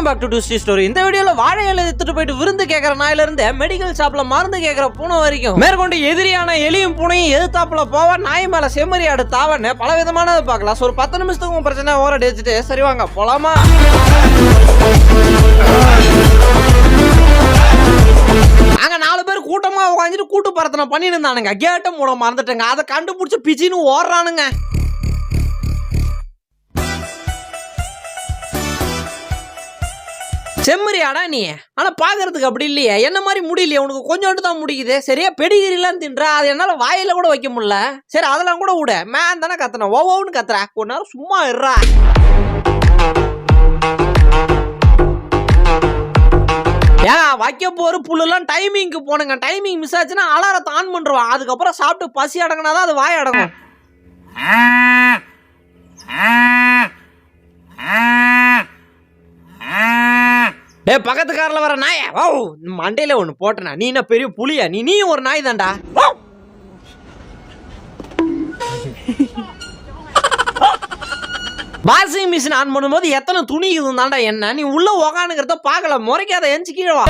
Welcome back to twisty story. இந்த வீடியோல வாழை இலை எடுத்துட்டு போயிட்டு விருந்து கேட்கற நாயில இருந்து மெடிக்கல் ஷாப்ல மருந்து கேட்கற பூனை வரைக்கும் மேற்கொண்டு எதிரியான எலியும் பூனையும் எதிர்த்தாப்புல போவ நாய் மேல செம்மறி ஆடு தாவன்னு பல விதமானது பார்க்கலாம். ஒரு 10 நிமிஷத்துக்கு பிரச்சனை ஓரடி வச்சுட்டு சரி வாங்க போலாமா. அங்க 4 பேர் கூட்டமா உட்காந்துட்டு கூட்டு பரத்தனை பண்ணிட்டு இருந்தானுங்க. கேட்ட மூட மறந்துட்டேங்க. அதை கண்டுபிடிச்சு பிச்சின்னு ஓடுறானுங்க. செம்மறியாடா நீ, ஆனா பாக்குறதுக்கு அப்படி இல்லையே. என்ன மாதிரி முடியலையே, உனக்கு கொஞ்சோண்டு தான் முடிக்குது. சரியா பெடிகிரிலாம் தின்ற, அது என்னால வாயில கூட வைக்க முடியல. சரி அதெல்லாம் கூட விட, மேன் தானே கத்துன, ஓன்னு கத்துற. கொஞ்ச நேரம் சும்மா இருறா. ஏன் வைக்க போற புல்லுலாம் டைமிங்க்கு போனுங்க. டைமிங் மிஸ் ஆச்சுன்னா அலாரத்தை ஆன் பண்றோம். அதுக்கப்புறம் சாப்பிட்டு பசி அடங்கினாதான் அது வாய் அடங்கும். டே பக்கத்து கார்ல வர நாய, ஓ மண்டையில ஒண்ணு போட்டனா. நீ என்ன பெரிய புலியா? நீ ஒரு நாய் தான்டா. வாஷிங் மிஷின் ஆன் பண்ணும்போது எத்தனை துணி இருந்தாண்டா என்ன? நீ உள்ள உக்கானுங்கிறத பாக்கல, முறைக்காத எஞ்சி கீழே வா.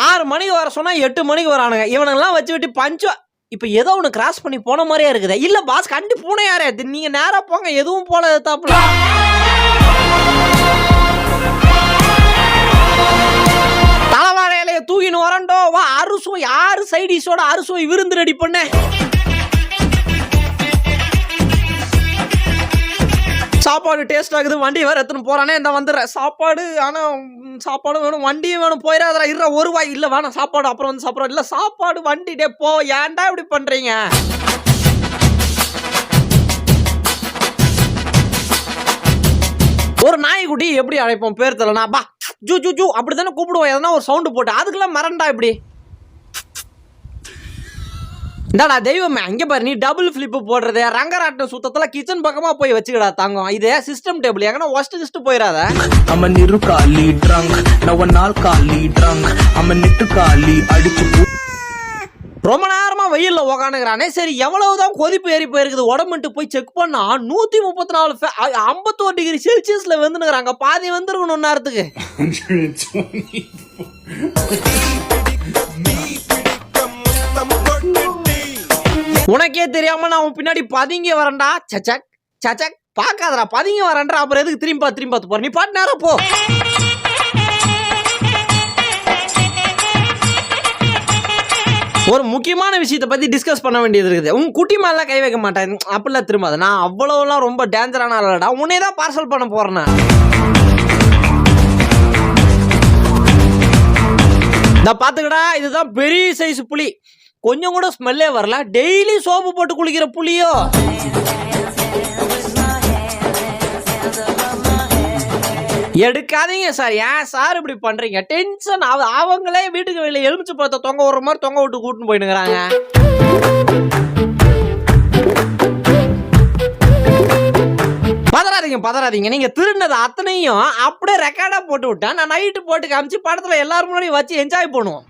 6 மணிக்கு வர சொன்னா 8 மணிக்கு வரானுங்க. இவனுங்கெல்லாம் வச்சு விட்டு பஞ்சம். இப்ப ஏதோ ஒண்ணு கிராஸ் பண்ணி போன மாதிரியா இருக்குது. இல்ல பாஸ் கண்டி பூனை யாரே, நீங்க நேரா போங்க. எதுவும் போல தாப்புல தலைவாழை இலைய தூக்கின்னு வரண்டோ வா. அறுசுவை 6 சைடிஷோட அறுசுவை விருந்து ரெடி பண்ண. சாப்பாடு டேஸ்ட் ஆகுது. வண்டி வேற எத்தனை போறானே. இந்த வந்துடுற சாப்பாடு. ஆனா சாப்பாடு வேணும், வண்டியும் வேணும். போயிடாதா இருற ஒரு வாய். இல்ல வேணாம் சாப்பாடு அப்புறம் வந்து சாப்பிட்றோம். இல்ல சாப்பாடு வண்டி டே போ. ஏன்டா இப்படி பண்றீங்க? ஒரு நாய்க்குட்டி எப்படி அழைப்போம்? பேர் தெரியலனா பா ஜூ ஜூ ஜூ அப்படித்தானே கூப்பிடுவோம். எதனா ஒரு சவுண்டு போட்டு. அதுக்கெல்லாம் மறண்டா இப்படி. இந்தாடா தெய்வமே, அங்கே பாரு நீ டபுள் ஃபிளிப்பு போடுறது. ரங்கராட்டம் சுத்தத்துல கிச்சன் பக்கமா போய் வச்சுக்கடா தங்கம். இது சிஸ்டம் டேபிள். எங்கன்னா ஒஸ்ட் கிஸ்ட் போயிடாத. ரொம்ப நேரமா வெயில்ல உக்கானுங்கிறானே. சரி எவ்வளவுதான் கொதிப்பு ஏறி போயிருக்குது உடம்புட்டு போய் செக் பண்ணா 134 51 டிகிரி செல்சியஸ்ல வந்துனுங்கிறாங்க. பாதி வந்துருக்கணும் நேரத்துக்கு. உனக்கே தெரியாம நான் பின்னாடி பதுங்கி வரேன்டா. சச்சக் சச்சக் பாக்காதடா, பதுங்கி வரேன்டா. அப்புறம் எதுக்கு திரும்பி பார்த்து போற? நீ பாட்டு நேரம் போ. ஒரு முக்கியமான விஷயத்தை பத்தி டிஸ்கஸ் பண்ண வேண்டியது இருக்குது. உங்க குட்டி மேல கை வைக்க மாட்டேன் அப்படிலாம் திரும்பாது. நான் அவ்வளவுலாம் ரொம்ப டேஞ்சரான ஆளடா. உன்னே தான் பார்சல் பண்ண போறேன். நான் பாத்துக்கடா, இதுதான் பெரிய சைஸ் புலி. கொஞ்சம் கூட ஸ்மெல்லே வரல. டெய்லி சோப்பு போட்டு குளிக்கிற புலியோ. எடுக்காதீங்க சார். ஏன் சார் இப்படி பண்றீங்க? டென்ஷன் ஆகுது. அவங்களே வீட்டுக்கு வெளியே எலுமிச்சு பழத்தை தொங்க விடுற மாதிரி தொங்க விட்டு கூட்டின்னு போயிடுங்கிறாங்க. பதறாதீங்க. நீங்க திருடினது அத்தனையும் அப்படியே ரெக்கார்டா போட்டு விட்டேன். நான் நைட்டு போட்டு காமிச்சு படத்துல எல்லாரும் முன்னாடி வச்சு என்ஜாய் பண்ணுவோம்.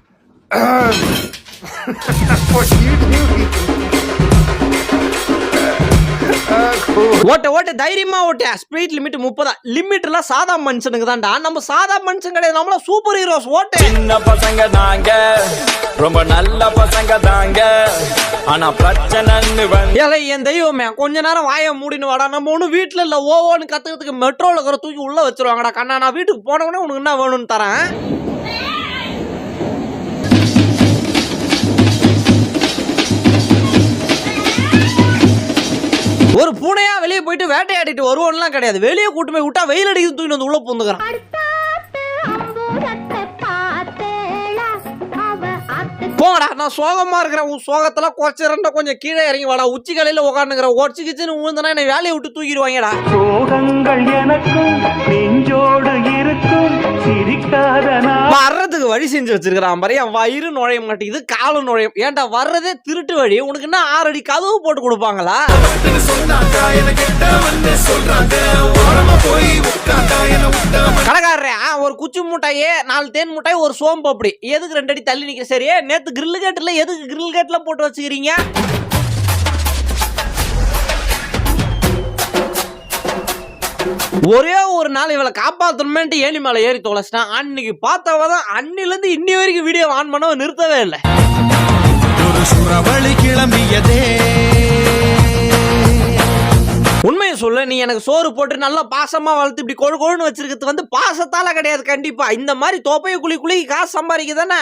ஓட்ட தைரியமா ஓட்ட. Speed limit 30. லிமிட்ல சாதா மனுஷனுக்கு தான்டா. நம்ம சாதா மனுஷன் கிடையாது. நம்மள சூப்பர் ஹீரோஸ். ஓட்ட சின்ன பசங்க நாங்க, ரொம்ப நல்ல பசங்க தாங்க. ஆனா பிரச்சனைன்னு வந்து என் தெய்வமே கொஞ்ச நேரம் வாய மூடின்னு வாடா. நம்ம ஒண்ணு வீட்டுல இல்ல ஓன்னு கத்துக்கிறதுக்கு மெட்ரோல இருக்கிற தூக்கி உள்ள வச்சிருவாங்கடா. கண்ணா நான் வீட்டுக்கு போனவனே உனக்கு என்ன வேணும்னு தரேன். ஒரு பூனையா வெளியே போயிட்டு வேட்டையாடிட்டு வருவோம்லாம் கிடையாது. வெளியே கூட்டு போய் விட்டா வெயில் அடிக்குது தூக்கி வந்து உள்ள பூந்துக்கிறான். போங்கடா, நான் சோகமா இருக்கிறேன். உன் சோகத்துல கொஞ்சம் கீழே இறங்கி வாடா. உச்சி கலையில உட்காந்துங்கிற ஒடிச்சு கிச்சுன்னு ஊந்தனா என்னை வேலையை விட்டு தூக்கிடுவாங்கடா. சோகங்கள் எனக்கும் நெஞ்சோடு இருக்கும் சிரிக்காதனா. வர்றதுக்கு வழி செஞ்சு வச்சிருக்கிறான் பாரு. என் வயிறு நுழைய மாட்டேங்குது, காலும் நுழையும். ஏன்டா வர்றதே திருட்டு வழி. உனக்கு என்ன 6 அடி கதவு போட்டு கொடுப்பாங்களா? கடைக்காரரே ஒரு குச்சி மூட்டையே 4 தேன் மூட்டாய் ஒரு சோம்பு அப்படி எதுக்கு 2 அடி தள்ளி நிக்க? சரியே நேத்து கிரில் கேட்ல எதுக்கு கிரில் கேட்ல போட்டு வச்சுக்கிறீங்க? ஒரே ஒரு நாள் இவளை காப்பாத்தணுமேன்ட்டு ஏணி மேல ஏறி தொலைச்சிட்டான். அன்னைக்கு பார்த்தவதான் அன்னில இருந்து இன்னி வரைக்கும் வீடியோ ஆன் பண்ண நிறுத்தவே இல்லை. கிளம்பியதே உண்மையை சொல்ல, நீ எனக்கு சோறு போட்டு நல்லா பாசமா வளர்த்து இப்படி கொழு கொழுன்னு வச்சிருக்கிறது வந்து பாசத்தால கிடையாது. கண்டிப்பா இந்த மாதிரி தோப்பைய குழி குழி காசு சம்பாதிக்குதானே.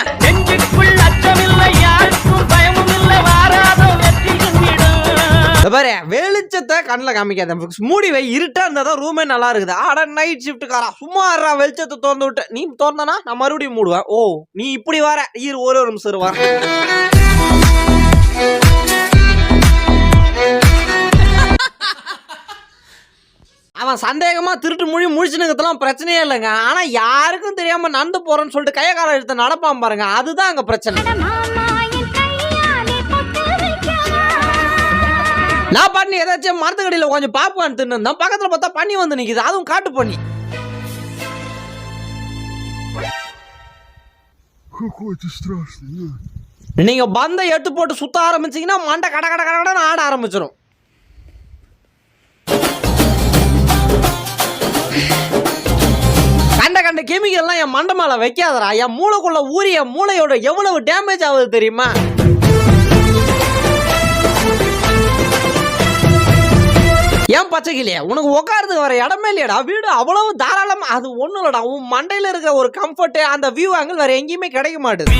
வெளிச்சத்தை கண்ணில் காமிக்காத, மூடி வை. இருட்டா இருந்தாதான் ரூமே நல்லா இருக்குது. ஆட நைட் ஷிஃப்ட்காரா சும்மா வெளிச்சத்தை திறந்து விட்டு நீ திறந்தனா நான் மறுபடியும் மூடுவேன். ஓ நீ இப்படி வர ஒரு நிமிஷம் வர. அவன் சந்தேகமா திருட்டு மொழி முழிச்சுனுக்கெல்லாம் பிரச்சனையே இல்லைங்க. ஆனா யாருக்கும் தெரியாம நடந்து போறேன்னு சொல்லிட்டு கைய கால எடுத்து நடப்பான் பாருங்க, அதுதான் அங்க பிரச்சனை. நான் பண்ணி ஏதாச்சும் மரத்துக்கடியில கொஞ்சம் பாப்கார்ன் தின்னு பக்கத்துல பார்த்தா பண்ணி வந்து நிக்குது, அதுவும் காட்டு பண்ணி. நீங்க பந்தை எடுத்து போட்டு சுத்த ஆரம்பிச்சீங்கன்னா மண்டை கட கட கடன்னு ஆட ஆரம்பிச்சிடும். கண்ட கெமிக்கல்லாம் என் மண்டை மேல வைக்காதரா. என் மூளைக்குள்ள ஊறி என் மூளையோட எவ்வளவு டேமேஜ் ஆகுது தெரியுமா? ஏன் பச்சைக்கிளியே, உனக்கு உட்காரதுக்கு வர இடமே இல்லையடா. வீடு அவ்வளவு தாராளமா, அது ஒண்ணும் இல்லடா. உன் மண்டையில இருக்கிற ஒரு கம்ஃபர்ட், அந்த வியூ ஆங்கிள் வேற எங்கேயுமே கிடைக்க மாட்டேது.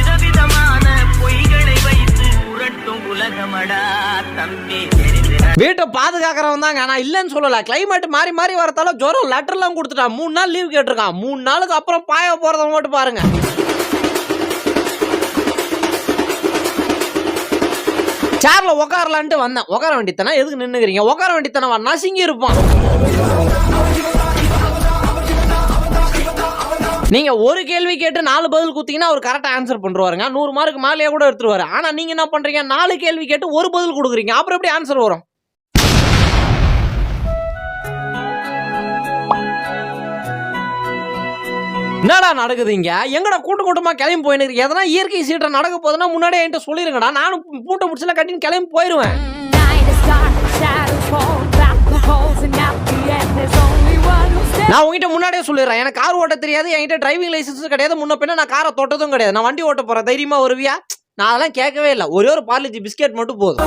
வீட்டை பாதுகாக்கிறவன் தாங்க, நான் இல்லைன்னு சொல்லல. கிளைமேட் மாறி மாறி வரத்தால ஜுரம் லெட்டர்லாம் கொடுத்துட்டான். 3 நாள் லீவ் கேட்டிருக்கான். 3 நாளுக்கு அப்புறம் பாய போறத மட்டும் பாருங்க. சேர்ல உட்காரலான்ட்டு வந்தேன். உட்கார வேண்டித்தானே, எதுக்கு நின்னுக்கிறீங்க? உட்கார வேண்டித்தானே, நசுங்கி இருப்பான். நீங்க ஒரு கேள்வி கேட்டு 4 பதில் குத்தீங்கன்னா அவர் கரெக்டா ஆன்சர் பண்றாருங்க. 100 மார்க்கு மேலேயே கூட எடுத்துருவாரு. ஆனா நீங்க என்ன பண்றீங்க, 4 கேள்வி கேட்டு 1 பதில் கொடுக்குறீங்க. அப்புறம் எப்படி ஆன்சர் வரும்? என்னடா நடக்குதுங்க? எங்கடா கூட்டு கூட்டமா கிளம்பி போயிருக்கு? எதனா இயற்கை சீற்றம் நடக்க போதுன்னா முன்னாடியே என்கிட்ட சொல்லிருங்கடா. நானும் பூட்டை முடிச்சல கட்டின்னு கிளம்பி போயிருவேன். நான் உங்ககிட்ட முன்னாடியே சொல்லிடுறேன், எனக்கு கார் ஓட்ட தெரியாது, என்கிட்ட டிரைவிங் லைசன்ஸ் கிடையாது, முன்ன பின்ன நான் காரை தொட்டதும் கிடையாது. நான் வண்டி ஓட்ட போறேன், தைரியமா வருவியா? நான் அதெல்லாம் கேட்கவே இல்லை. ஒரே ஒரு பார்லிஜி பிஸ்கெட் மட்டும் போதும்.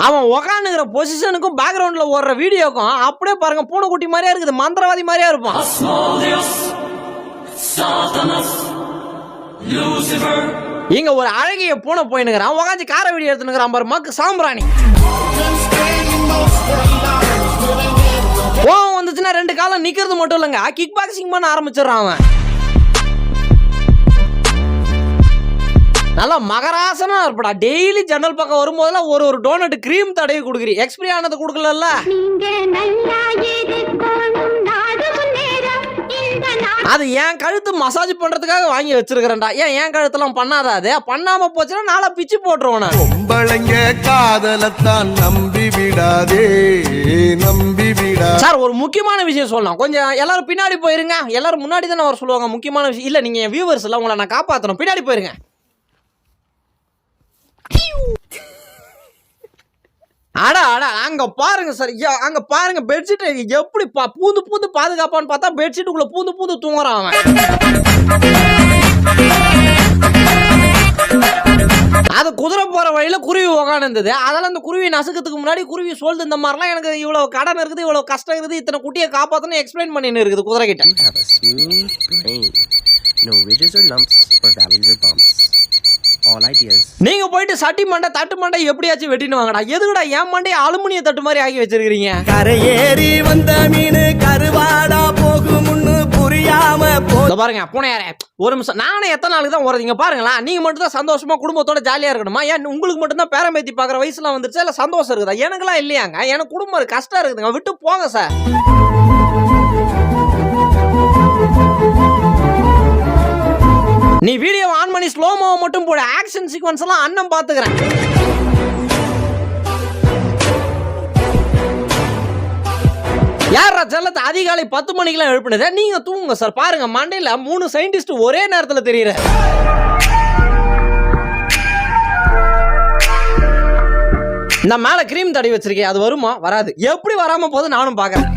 அவன் உக்காந்துக்கிற பொசிஷனுக்கும் பேக்ரவுண்ட்ல ஓடுற வீடியோக்கும் அப்படியே பாருங்க, பூனைக்குட்டி மாதிரியா இருக்குது, மந்திரவாதி மாதிரியா இருப்பான். இங்க ஒரு அழகிய பூனை போயினுக்கிறான், உக்காந்து கார வீடியோ எடுத்துனுக்கிறான் பாரு, மக்கு சாம்பிராணி. கோவம் வந்துச்சுன்னா 2 காலம் நிக்கிறது மட்டும் இல்லைங்க, கிக் பாக்ஸிங் பண்ண ஆரம்பிச்சிடறான் அவன். நல்லா மகராசனா இருப்படா. டெய்லி ஜன்னல் பக்கம் வரும்போதெல்லாம் ஒரு டோனட் கிரீம் தடவி கொடுக்குறீ. எக்ஸ்பிரி ஆனது கொடுக்கல. அது என் கழுத்து மசாஜ் பண்றதுக்காக வாங்கி வச்சிருக்கிறேன்டா. ஏன் கழுத்தெல்லாம் பண்ணாதா? அது பண்ணாம போச்சுன்னா நாளா பிச்சு போட்டுருவோம். பொம்பளைங்க காதலத்தான் நம்பி விடாதே, நம்பி விடா. சார் ஒரு முக்கியமான விஷயம் சொல்லலாம், கொஞ்சம் எல்லாரும் பின்னாடி போயிருங்க. எல்லாரும் முன்னாடி தானே வர சொல்லுவாங்க முக்கியமான விஷயம். இல்ல நீங்க வியூவர்ஸ் எல்லாம் உங்களை நான் காப்பாற்றணும், பின்னாடி போயிருங்க. அடா அங்க பாருங்க சார், அங்க பாருங்க பெட்ஷீட் எப்படி பூந்து பாதுகாப்பான்னு பார்த்தா பெட்ஷீட்டுக்குள்ள பூந்து தூங்குறான் அவன். அது குதிரை போற வழியில குருவி உக்காந்துருந்தது. அதெல்லாம் அந்த குருவி நசுக்கிறதுக்கு முன்னாடி குருவி சொல்லுது, இந்த மாதிரிலாம் எனக்கு இவ்வளவு கடன் இருக்குது, இவ்வளவு கஷ்டம் இருக்குது, இத்தனை குட்டியை காப்பாத்தணும் எக்ஸ்பிளைன் பண்ணின்னு இருக்குது குதிரை கிட்ட. நீங்க போயிட்டு சட்டி மண்டை தட்டு மண்டை எப்படியாச்சும் வெட்டின்னு வாங்கடா. எதுக்குடா என் மண்டை அலுமினிய தட்டு மாதிரி ஆகி வச்சிருக்கீங்க? கரையேறி வந்த மீன் கருவாடா போகும்னு புரியாம பாருங்க பூனையாரே. ஒரு நிமிஷம், நானே எத்தனை நாளுக்கு தான் ஓடுறீங்க பாருங்களா. நீங்க மட்டும் தான் சந்தோஷமா குடும்பத்தோட ஜாலியா இருக்கணுமா? ஏன் உங்களுக்கு மட்டும் தான் பேரம்பேத்தி பாக்குற வயசுல வந்துருச்சா இல்ல சந்தோஷம் இருக்குதா? எனக்குலாம் இல்லையாங்க, எனக்கு குடும்பம் கஷ்டம் இருக்குதுங்க, விட்டு போங்க சார். நீ வீடியோ ஆன் பண்ணி ஸ்லோமோ மட்டும் போட, ஆக்ஷன் சீக்வன்ஸ் எல்லாம் அண்ணன் பாத்துக்கிறேன். யாரா செல்லத்தை அதிகாலை 10 மணிக்கெல்லாம் எழுப்பினது? நீங்க தூங்குங்க சார். பாருங்க மண்டையில 3 சயின்டிஸ்ட் ஒரே நேரத்தில் தெரியுற. இந்த மேல கிரீம் தடவி வச்சிருக்கேன், அது வருமா? வராது. எப்படி வராம போது நானும் பாக்குறேன்.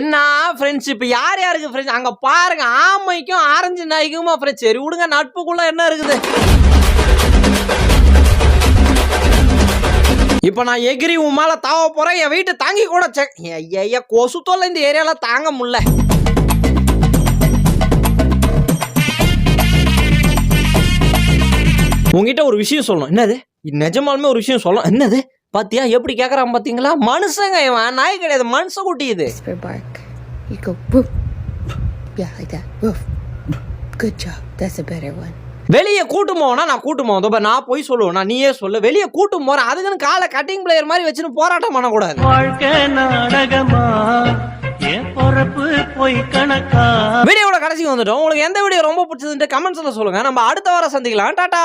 என்ன ஃப்ரெண்ட்ஷிப், யார் யாருக்கு ஃப்ரெண்ட்ஸ் அங்க பாருங்க. ஆமைக்கும் ஆரஞ்சு நாய்க்குமா ஃப்ரெண்ட்ஸ்? சரி விடுங்க, நட்புக்குள்ள என்ன இருக்குது. இப்ப நான் எகிரி உன் மேல தாவ போறேன். என் வீட்டு தாங்கி கூட ஐயா கொசு தொல்லை இந்த ஏரியால தாங்க முடியல. உங்ககிட்ட ஒரு விஷயம் சொல்லணும். என்னது? நிஜமாலுமே ஒரு விஷயம் சொல்லணும். என்னது? பாத்தியா எப்படி கேக்குறான் பாத்தீங்களா? மனுஷங்க இவன், நாய் கிடையாது, மனுஷ குட்டி இது. You go woof. Yeah, like that. Woof. Good job. That's a better one. வெளியே கூட்டும் போனா நான் கூட்டும் போவேன். நான் போய் சொல்லுவேன், நான் நீயே சொல்லு. வெளியே கூட்டும் போறேன், அதுக்குன்னு காலை கட்டிங் பிளேயர் மாதிரி வச்சுன்னு போராட்டம் பண்ணக்கூடாது. வாழ்க்கை நாடகமா, என் பொறுப்பு போய் கணக்கா. வீடியோட கடைசிக்கு வந்துட்டோம். உங்களுக்கு எந்த வீடியோ ரொம்ப பிடிச்சதுன்னு கமெண்ட்ஸ்ல சொல்லுங்க. நம்ம அடுத்த வாரம் சந்திக்கலாம். டாடா.